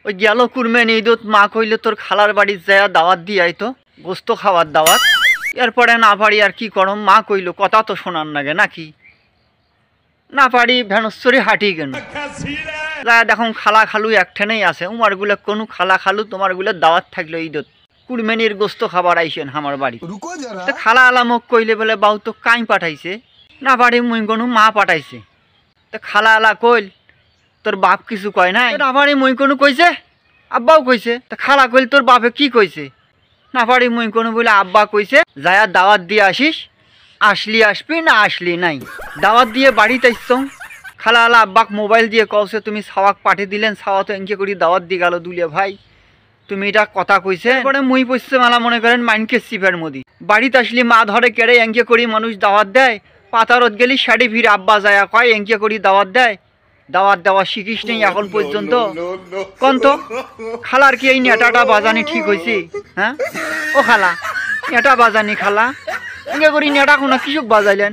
ওই গেল কুরবানি ঈদত মা কইলে তোর খালার বাড়ির যায় দাওয়াত দিয়ে আইতো, গোস্ত খাওয়ার দাওয়াত। এরপরে না পারি আর কি করম, মা কইল কথা তো শোনার নাগে নাকি, না পারি ভেনশ্বরী হাঁটি কেন যা দেখুন খালা খালু একঠানেই আছে। উমারগুলো কোনো খালা খালু তোমারগুলো দাওয়াত থাকলো ঈদত, কুরবানির গোস্ত খাবার আইসেন আমার বাড়ি। তো খালা আলামক কইলে বলে বাউ তো কাই পাঠাইছে, না পারি মুই কোনো মা পাঠাইছে। তো খালা আলা কইল তোর বাপ কিছু কয় নাই, না পারি মুই কোনো কইছে, আব্বাও কইছে। তো খালা কইল তোর বাপে কি কইছে, না পারি মুই কোনো বলে আব্বা কইছে যায়া দাওয়াত দিয়ে আসিস, আসলি আসবি না আসলি নাই। দাওয়াত দিয়ে বাড়িতে আসছ, খালা আলা আব্বাক মোবাইল দিয়ে কওছে তুমি সাওয়াক পাঠিয়ে দিলেন, সাওয়া তো এনকে করি দাওয়াত দিয়ে গেল দুলিয়া ভাই, তুমি এটা কথা কইছে। পরে মুই পড়ছে মালা মনে করেন মাইনকে সিপের মদি, বাড়িতে আসলি মা ধরে কেড়ে এনকে করি মানুষ দাওয়াত দেয়, পাতারত গেলি শাড়ি ফিরে আব্বা যায়া কয় এনকে করি দাওয়াত দেয়। দাওয়াত দেওয়া শিখিস নেই এখন পর্যন্ত কোন তো? খালার কি এই নেটাটা বাজানি ঠিক হয়েছে? হ্যাঁ ও খালা নেটা বাজানি, খালা এনকে করি নেটা কোনো কিসুক বাজাইলেন?